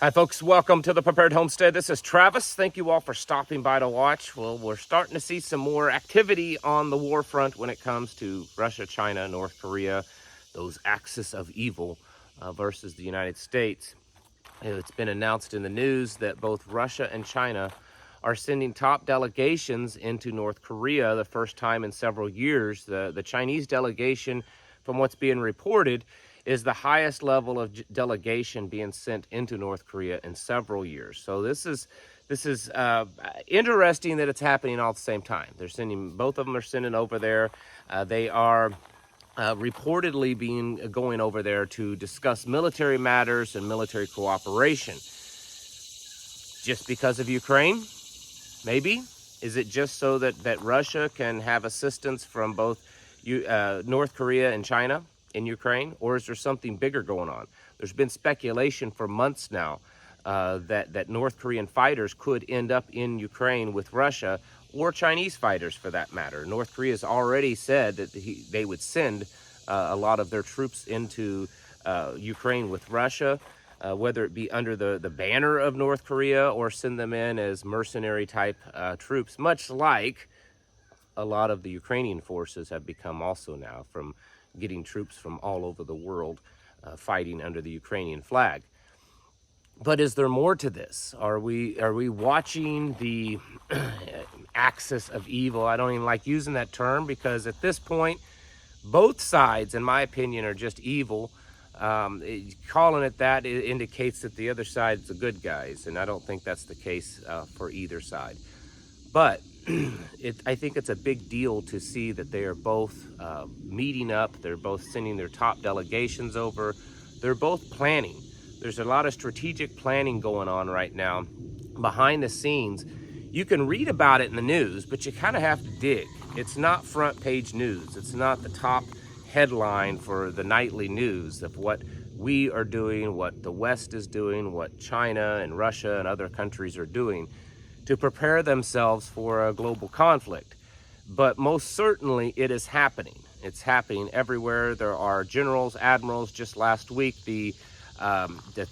Hi folks, welcome to the Prepared Homestead. This is Travis. Thank you all for stopping by to watch. Well, we're starting to see some more activity on the war front when it comes to Russia, China, North Korea, those axis of evil versus the United States. It's been announced in the news that both Russia and China are sending top delegations into North Korea the first time in several years. The Chinese delegation, from what's being reported, is the highest level of delegation being sent into North Korea in several years. So this is interesting that it's happening all at the same time. Both of them are sending over there. They are reportedly going over there to discuss military matters and military cooperation. Just because of Ukraine? Maybe? Is it just so that Russia can have assistance from both North Korea and China in Ukraine? Or is there something bigger going on? There's been speculation for months now that North Korean fighters could end up in Ukraine with Russia, or Chinese fighters for that matter. North Korea has already said that they would send a lot of their troops into Ukraine with Russia, whether it be under the banner of North Korea or send them in as mercenary type troops, much like a lot of the Ukrainian forces have become also now, from getting troops from all over the world fighting under the Ukrainian flag. But is there more to this? Are we watching the axis of evil? I don't even like using that term, because at this point, both sides, in my opinion, are just evil. Calling it that, it indicates that the other side's the good guys, and I don't think that's the case for either side. But I think it's a big deal to see that they are both meeting up. They're both sending their top delegations over. They're both planning. There's a lot of strategic planning going on right now behind the scenes. You can read about it in the news, but you kind of have to dig. It's not front page news. It's not the top headline for the nightly news of what we are doing, what the West is doing, what China and Russia and other countries are doing to prepare themselves for a global conflict. But most certainly it is happening. It's happening everywhere. There are generals, admirals. Just last week, the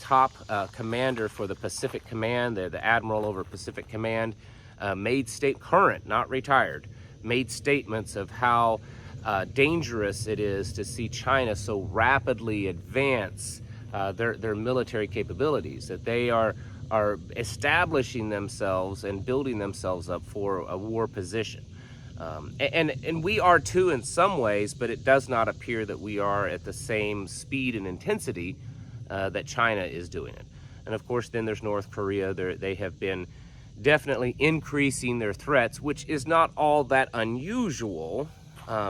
top commander for the Pacific Command, the admiral over Pacific Command, made current, not retired, made statements of how dangerous it is to see China so rapidly advance their military capabilities, that they are establishing themselves and building themselves up for a war position. And we are too in some ways, but it does not appear that we are at the same speed and intensity that China is doing it. And of course, then there's North Korea. They have been definitely increasing their threats, which is not all that unusual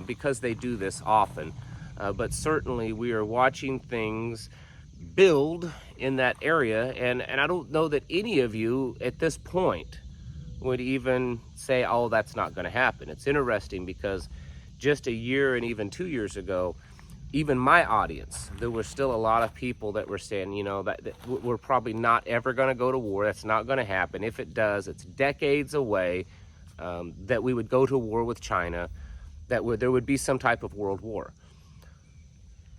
because they do this often. But certainly we are watching things build in that area. And I don't know that any of you at this point would even say, oh, that's not going to happen. It's interesting because just a year and even 2 years ago, even my audience, there were still a lot of people that were saying, you know, that we're probably not ever going to go to war. That's not going to happen. If it does, it's decades away, that we would go to war with China, that there would be some type of world war.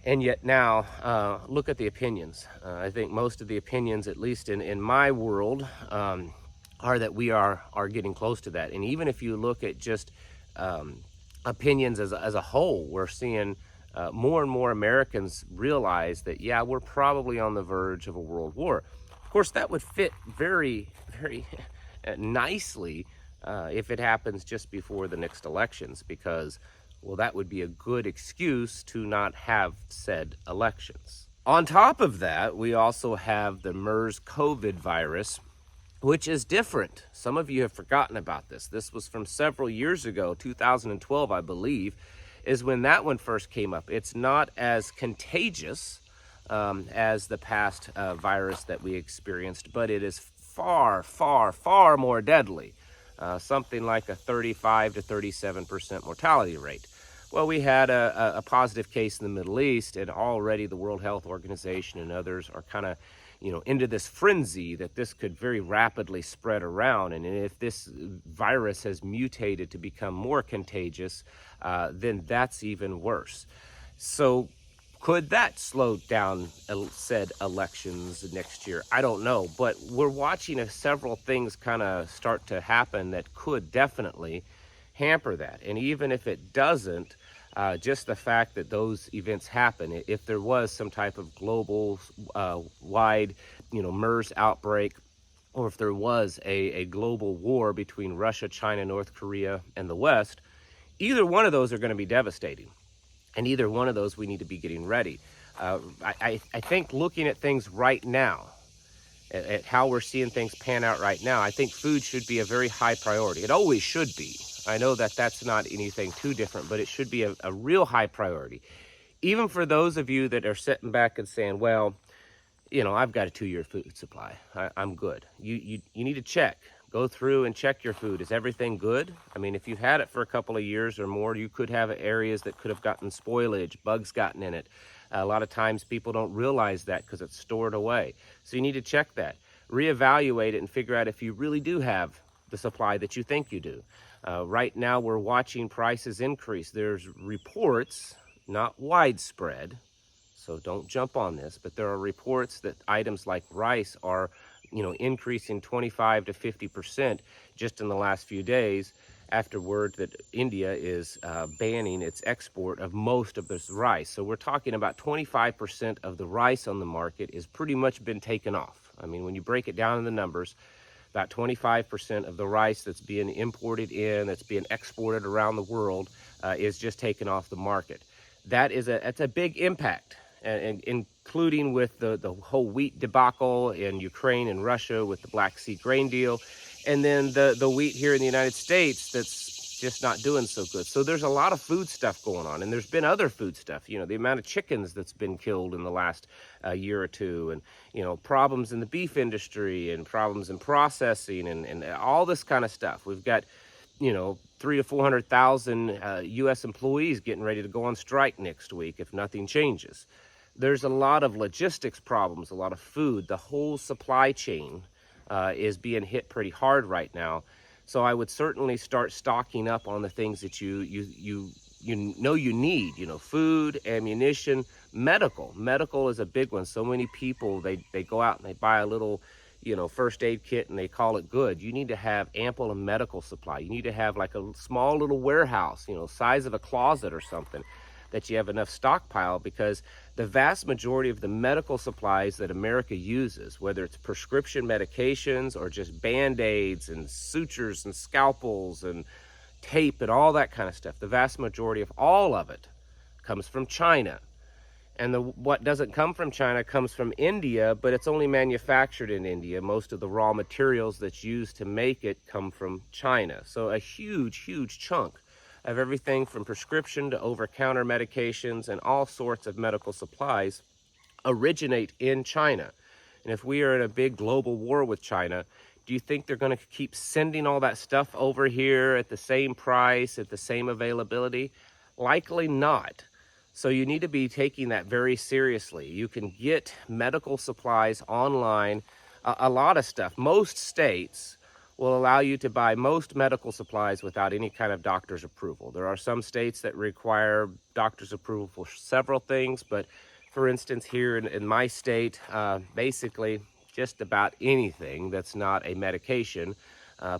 And yet now, look at the opinions. I think most of the opinions, at least in my world, are that we are getting close to that. And even if you look at just opinions as a whole, we're seeing more and more Americans realize that, yeah, we're probably on the verge of a world war. Of course, that would fit very, very nicely if it happens just before the next elections, because, well, that would be a good excuse to not have said elections. On top of that, we also have the MERS COVID virus, which is different. Some of you have forgotten about this. This was from several years ago, 2012, I believe, is when that one first came up. It's not as contagious as the past virus that we experienced, but it is far, far, far more deadly. Something like a 35 to 37% mortality rate. Well, we had a positive case in the Middle East, and already the World Health Organization and others are kind of, into this frenzy that this could very rapidly spread around. And if this virus has mutated to become more contagious, then that's even worse. So Could that slow down said elections next year? I don't know, but we're watching several things kind of start to happen that could definitely hamper that. And even if it doesn't, just the fact that those events happen, if there was some type of global wide, MERS outbreak, or if there was a global war between Russia, China, North Korea, and the West, either one of those are going to be devastating. And either one of those we need to be getting ready. I think looking at things right now, at how we're seeing things pan out right now, I think food should be a very high priority. It always should be. I know that that's not anything too different, but it should be a real high priority. Even for those of you that are sitting back and saying, well, I've got a 2-year food supply. I'm good. You need to check. Go through and check your food. Is everything good? I mean, if you've had it for a couple of years or more, you could have areas that could have gotten spoilage, bugs gotten in it. A lot of times people don't realize that because it's stored away. So you need to check that. Reevaluate it and figure out if you really do have the supply that you think you do. Right now we're watching prices increase. There's reports, not widespread, so don't jump on this, but there are reports that items like rice are increasing 25 to 50% just in the last few days after word that India is banning its export of most of this rice. So we're talking about 25% of the rice on the market is pretty much been taken off. I mean, when you break it down in the numbers, about 25% of the rice that's being imported in, that's being exported around the world, is just taken off the market. That's a big impact. And including with the whole wheat debacle in Ukraine and Russia with the Black Sea grain deal, and then the wheat here in the United States that's just not doing so good. So there's a lot of food stuff going on, and there's been other food stuff. The amount of chickens that's been killed in the last year or two, and problems in the beef industry, and problems in processing, and all this kind of stuff. We've got 300,000 to 400,000 U.S. employees getting ready to go on strike next week if nothing changes. There's a lot of logistics problems, a lot of food. The whole supply chain is being hit pretty hard right now. So I would certainly start stocking up on the things that you need. Food, ammunition, medical. Medical is a big one. So many people, they go out and they buy a little first aid kit and they call it good. You need to have ample of medical supply. You need to have like a small little warehouse, size of a closet or something, that you have enough stockpile, because the vast majority of the medical supplies that America uses, whether it's prescription medications or just Band-Aids and sutures and scalpels and tape and all that kind of stuff, the vast majority of all of it comes from China. And what doesn't come from China comes from India, but it's only manufactured in India. Most of the raw materials that's used to make it come from China. So a huge, huge chunk of everything from prescription to over-counter medications and all sorts of medical supplies originate in China. And if we are in a big global war with China, do you think they're going to keep sending all that stuff over here at the same price, at the same availability? Likely not. So you need to be taking that very seriously. You can get medical supplies online, a lot of stuff. Most states will allow you to buy most medical supplies without any kind of doctor's approval. There are some states that require doctor's approval for several things, but for instance, here in my state, basically just about anything that's not a medication,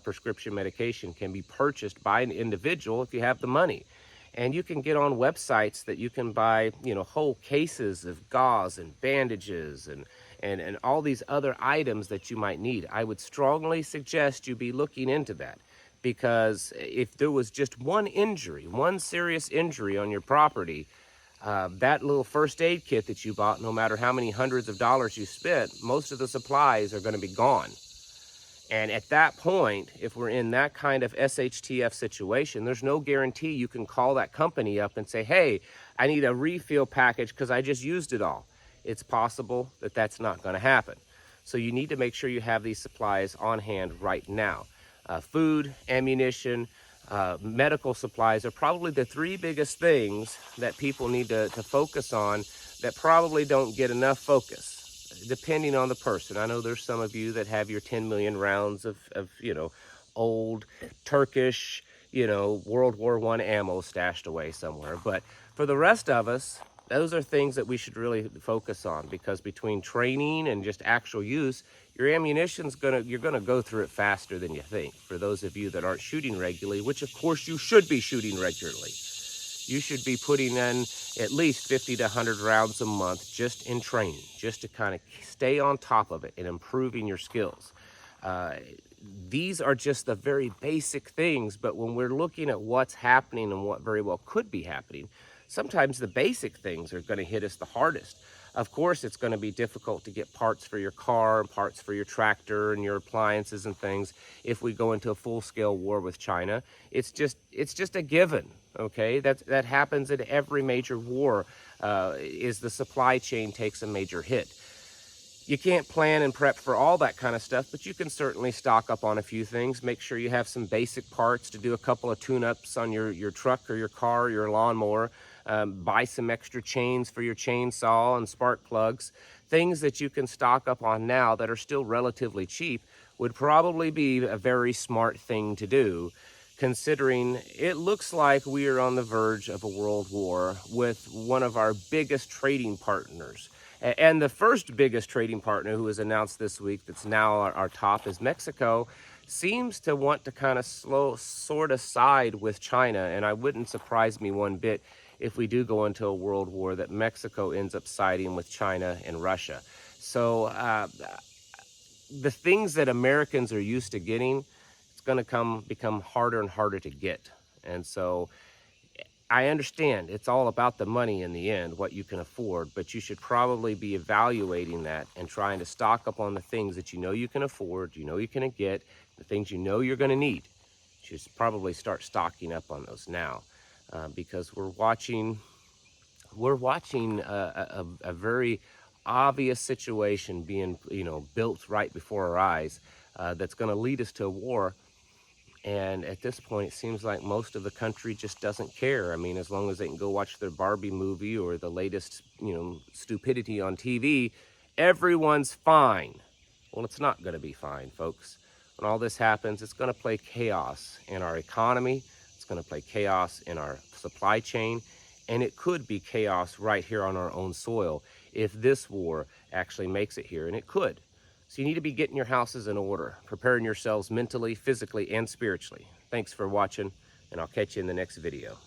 prescription medication, can be purchased by an individual if you have the money. And you can get on websites that you can buy, whole cases of gauze and bandages and all these other items that you might need. I would strongly suggest you be looking into that, because if there was just one serious injury on your property, that little first aid kit that you bought, no matter how many hundreds of dollars you spent, most of the supplies are going to be gone. And at that point, if we're in that kind of SHTF situation, there's no guarantee you can call that company up and say, hey, I need a refill package because I just used it all. It's possible that that's not going to happen. So you need to make sure you have these supplies on hand right now. Food, ammunition, medical supplies are probably the 3 biggest things that people need to focus on that probably don't get enough focus, depending on the person. I know there's some of you that have your 10 million rounds of old Turkish, World War I ammo stashed away somewhere. But for the rest of us, Those are things that we should really focus on, because between training and just actual use, your ammunition's you're gonna go through it faster than you think. For those of you that aren't shooting regularly, which of course you should be shooting regularly, you should be putting in at least 50 to 100 rounds a month just in training, just to kind of stay on top of it and improving your skills. These are just the very basic things, but when we're looking at what's happening and what very well could be happening, sometimes the basic things are going to hit us the hardest. Of course, it's going to be difficult to get parts for your car, parts for your tractor and your appliances and things if we go into a full-scale war with China. It's just a given, okay? That happens in every major war, is the supply chain takes a major hit. You can't plan and prep for all that kind of stuff, but you can certainly stock up on a few things. Make sure you have some basic parts to do a couple of tune-ups on your truck or your car or your lawnmower. Buy some extra chains for your chainsaw and spark plugs. Things that you can stock up on now that are still relatively cheap would probably be a very smart thing to do, considering it looks like we are on the verge of a world war with one of our biggest trading partners. And the first biggest trading partner who was announced this week that's now our top is Mexico, seems to want to kind of sort of side with China. And I wouldn't surprise me one bit if we do go into a world war that Mexico ends up siding with China and Russia. So the things that Americans are used to getting, it's going to become harder and harder to get. And so I understand it's all about the money in the end, what you can afford, but you should probably be evaluating that and trying to stock up on the things that you know you can afford, you know you can get, the things you know you're going to need. You should probably start stocking up on those now, because we're watching a very obvious situation being built right before our eyes, that's going to lead us to a war. And at this point, it seems like most of the country just doesn't care. I mean, as long as they can go watch their Barbie movie or the latest, stupidity on TV, everyone's fine. Well, it's not going to be fine, folks. When all this happens, it's going to play chaos in our economy. It's going to play chaos in our supply chain. And it could be chaos right here on our own soil if this war actually makes it here, and it could. So you need to be getting your houses in order, preparing yourselves mentally, physically, and spiritually. Thanks for watching, and I'll catch you in the next video.